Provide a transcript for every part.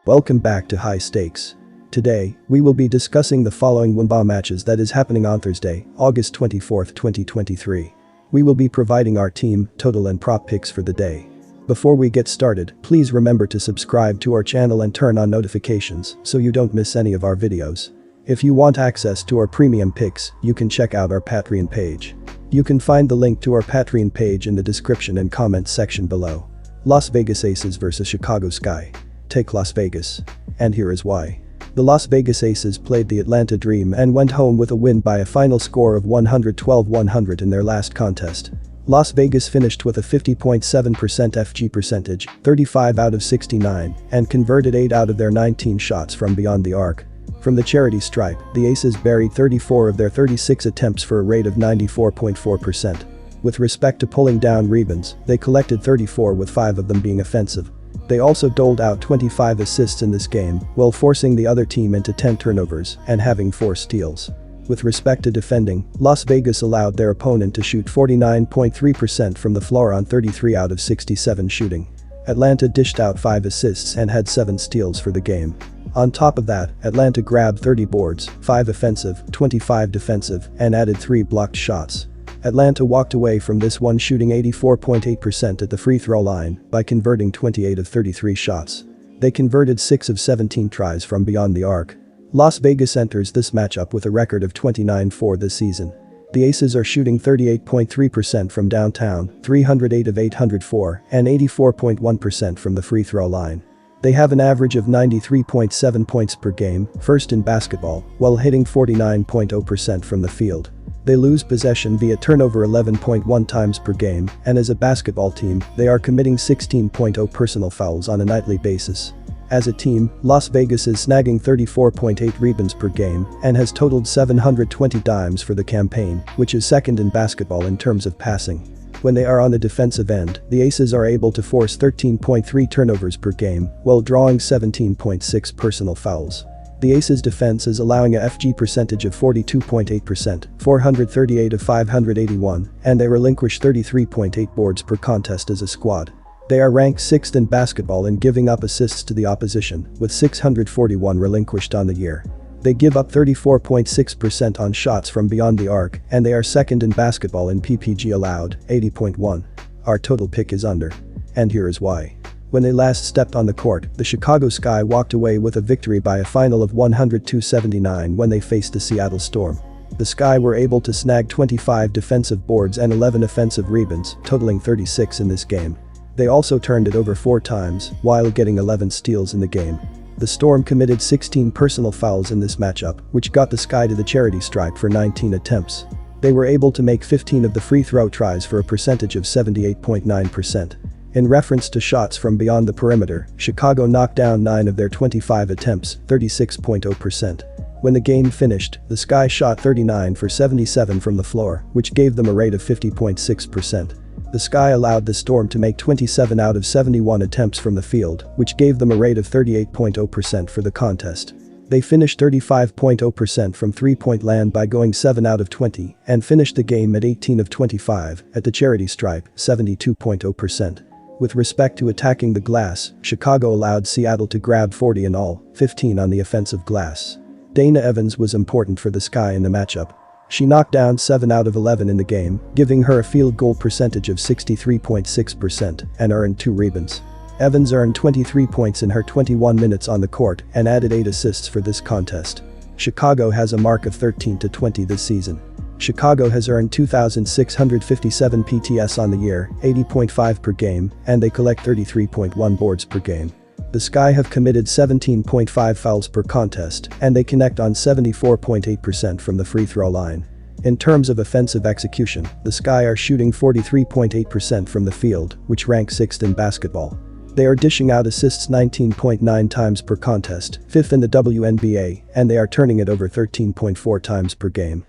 Welcome back to High Stakes. Today, we will be discussing the following WNBA matches that is happening on Thursday, August 24, 2023. We will be providing our team, total and prop picks for the day. Before we get started, please remember to subscribe to our channel and turn on notifications so you don't miss any of our videos. If you want access to our premium picks, you can check out our Patreon page. You can find the link to our Patreon page in the description and comments section below. Las Vegas Aces vs Chicago Sky. Take Las Vegas. And here is why. The Las Vegas Aces played the Atlanta Dream and went home with a win by a final score of 112-100 in their last contest. Las Vegas finished with a 50.7% FG percentage, 35 out of 69, and converted 8 out of their 19 shots from beyond the arc. From the charity stripe, the Aces buried 34 of their 36 attempts for a rate of 94.4%. With respect to pulling down rebounds, they collected 34 with 5 of them being offensive. They also doled out 25 assists in this game, while forcing the other team into 10 turnovers and having 4 steals. With respect to defending, Las Vegas allowed their opponent to shoot 49.3% from the floor on 33 out of 67 shooting. Atlanta dished out 5 assists and had 7 steals for the game. On top of that, Atlanta grabbed 30 boards, 5 offensive, 25 defensive, and added 3 blocked shots. Atlanta walked away from this one shooting 84.8% at the free throw line by converting 28 of 33 shots. They converted 6 of 17 tries from beyond the arc. Las Vegas enters this matchup with a record of 29-4 this season. The Aces are shooting 38.3% from downtown, 308 of 804, and 84.1% from the free throw line. They have an average of 93.7 points per game, first in basketball, while hitting 49.0% from the field. They lose possession via turnover 11.1 times per game, and as a basketball team, they are committing 16.0 personal fouls on a nightly basis. As a team, Las Vegas is snagging 34.8 rebounds per game and has totaled 720 dimes for the campaign, which is second in basketball in terms of passing. When they are on the defensive end, the Aces are able to force 13.3 turnovers per game while drawing 17.6 personal fouls. The Aces defense is allowing a FG percentage of 42.8%, 438 of 581, and they relinquish 33.8 boards per contest as a squad. They are ranked 6th in basketball in giving up assists to the opposition, with 641 relinquished on the year. They give up 34.6% on shots from beyond the arc, and they are second in basketball in PPG allowed, 80.1. Our total pick is under. And here is why. When they last stepped on the court, the Chicago Sky walked away with a victory by a final of 102-79 when they faced the Seattle Storm. The Sky were able to snag 25 defensive boards and 11 offensive rebounds, totaling 36 in this game. They also turned it over 4 times, while getting 11 steals in the game. The Storm committed 16 personal fouls in this matchup, which got the Sky to the charity stripe for 19 attempts. They were able to make 15 of the free throw tries for a percentage of 78.9%. In reference to shots from beyond the perimeter, Chicago knocked down 9 of their 25 attempts, 36.0%. When the game finished, the Sky shot 39 for 77 from the floor, which gave them a rate of 50.6%. The Sky allowed the Storm to make 27 out of 71 attempts from the field, which gave them a rate of 38.0% for the contest. They finished 35.0% from three-point land by going 7 out of 20 and finished the game at 18 of 25 at the charity stripe, 72.0%. With respect to attacking the glass, Chicago allowed Seattle to grab 40 in all, 15 on the offensive glass. Dana Evans was important for the Sky in the matchup. She knocked down 7 out of 11 in the game, giving her a field goal percentage of 63.6% and earned 2 rebounds. Evans earned 23 points in her 21 minutes on the court and added 8 assists for this contest. Chicago has a mark of 13-20 this season. Chicago has earned 2,657 PTS on the year, 80.5 per game, and they collect 33.1 boards per game. The Sky have committed 17.5 fouls per contest, and they connect on 74.8% from the free throw line. In terms of offensive execution, the Sky are shooting 43.8% from the field, which ranks 6th in basketball. They are dishing out assists 19.9 times per contest, 5th in the WNBA, and they are turning it over 13.4 times per game.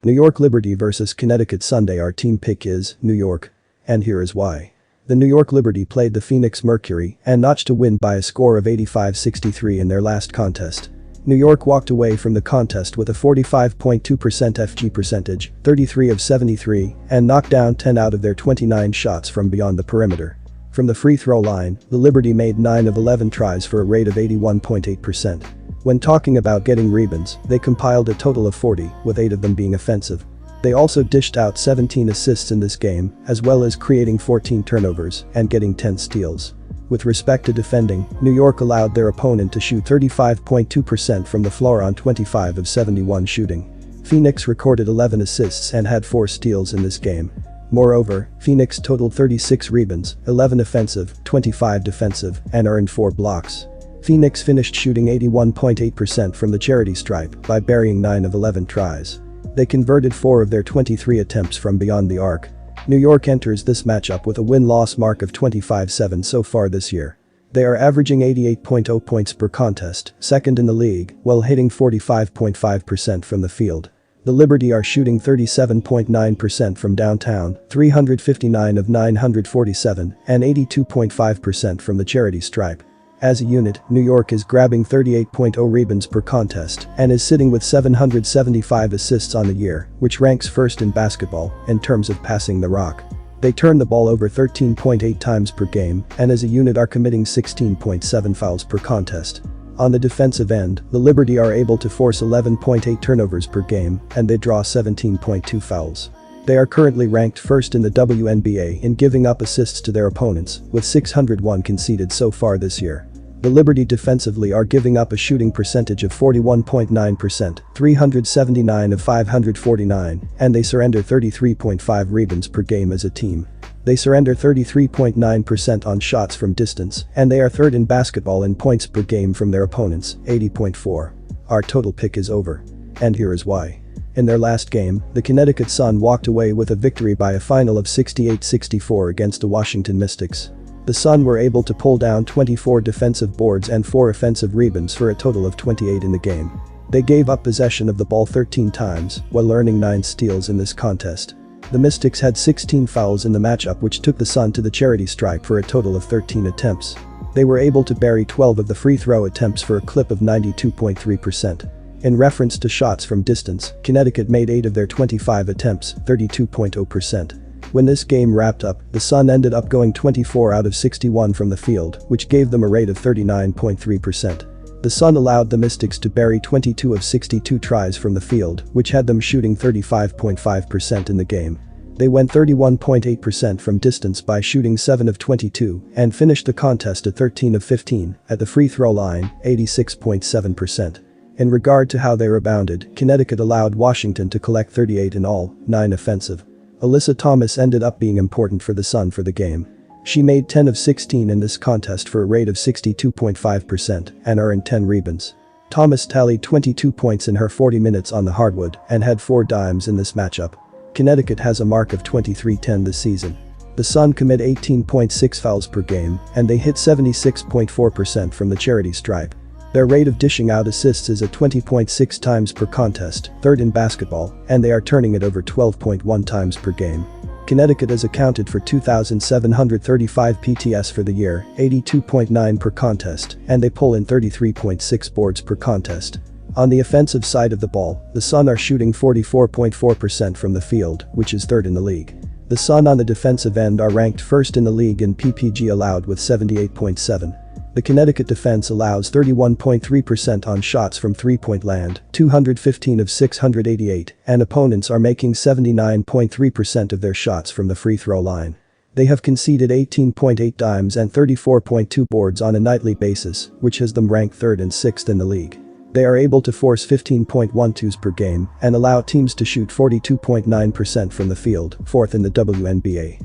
New York Liberty vs Connecticut Sunday. Our team pick is New York. And here is why. The New York Liberty played the Phoenix Mercury and notched a win by a score of 85-63 in their last contest. New York walked away from the contest with a 45.2% FG percentage, 33 of 73, and knocked down 10 out of their 29 shots from beyond the perimeter. From the free throw line, the Liberty made 9 of 11 tries for a rate of 81.8%. When talking about getting rebounds, they compiled a total of 40, with 8 of them being offensive. They also dished out 17 assists in this game, as well as creating 14 turnovers and getting 10 steals. With respect to defending, New York allowed their opponent to shoot 35.2% from the floor on 25 of 71 shooting. Phoenix recorded 11 assists and had 4 steals in this game. Moreover, Phoenix totaled 36 rebounds, 11 offensive, 25 defensive, and earned 4 blocks. Phoenix finished shooting 81.8% from the charity stripe by burying 9 of 11 tries. They converted 4 of their 23 attempts from beyond the arc. New York enters this matchup with a win-loss mark of 25-7 so far this year. They are averaging 88.0 points per contest, second in the league, while hitting 45.5% from the field. The Liberty are shooting 37.9% from downtown, 359 of 947, and 82.5% from the charity stripe. As a unit, New York is grabbing 38.0 rebounds per contest and is sitting with 775 assists on the year, which ranks first in basketball in terms of passing the rock. They turn the ball over 13.8 times per game and as a unit are committing 16.7 fouls per contest. On the defensive end, the Liberty are able to force 11.8 turnovers per game and they draw 17.2 fouls. They are currently ranked first in the WNBA in giving up assists to their opponents, with 601 conceded so far this year. The Liberty defensively are giving up a shooting percentage of 41.9%, 379 of 549, and they surrender 33.5 rebounds per game as a team. They surrender 33.9% on shots from distance, and they are third in basketball in points per game from their opponents, 80.4. Our total pick is over. And here is why. In their last game, the Connecticut Sun walked away with a victory by a final of 68-64 against the Washington Mystics. The Sun were able to pull down 24 defensive boards and 4 offensive rebounds for a total of 28 in the game. They gave up possession of the ball 13 times, while earning 9 steals in this contest. The Mystics had 16 fouls in the matchup which took the Sun to the charity stripe for a total of 13 attempts. They were able to bury 12 of the free throw attempts for a clip of 92.3%. In reference to shots from distance, Connecticut made 8 of their 25 attempts, 32.0%. When this game wrapped up, the Sun ended up going 24 out of 61 from the field, which gave them a rate of 39.3%. The Sun allowed the Mystics to bury 22 of 62 tries from the field, which had them shooting 35.5% in the game. They went 31.8% from distance by shooting 7 of 22 and finished the contest at 13 of 15 at the free throw line, 86.7%. In regard to how they rebounded, Connecticut allowed Washington to collect 38 in all, 9 offensive. Alyssa Thomas ended up being important for the Sun for the game. She made 10 of 16 in this contest for a rate of 62.5% and earned 10 rebounds. Thomas tallied 22 points in her 40 minutes on the hardwood and had 4 dimes in this matchup. Connecticut has a mark of 23-10 this season. The Sun commit 18.6 fouls per game and they hit 76.4% from the charity stripe. Their rate of dishing out assists is at 20.6 times per contest, third in basketball, and they are turning it over 12.1 times per game. Connecticut has accounted for 2,735 PTS for the year, 82.9 per contest, and they pull in 33.6 boards per contest. On the offensive side of the ball, the Sun are shooting 44.4% from the field, which is third in the league. The Sun on the defensive end are ranked first in the league in PPG allowed with 78.7. The Connecticut defense allows 31.3% on shots from three-point land, 215 of 688, and opponents are making 79.3% of their shots from the free throw line. They have conceded 18.8 dimes and 34.2 boards on a nightly basis, which has them ranked third and sixth in the league. They are able to force 15.12s per game and allow teams to shoot 42.9% from the field, fourth in the WNBA.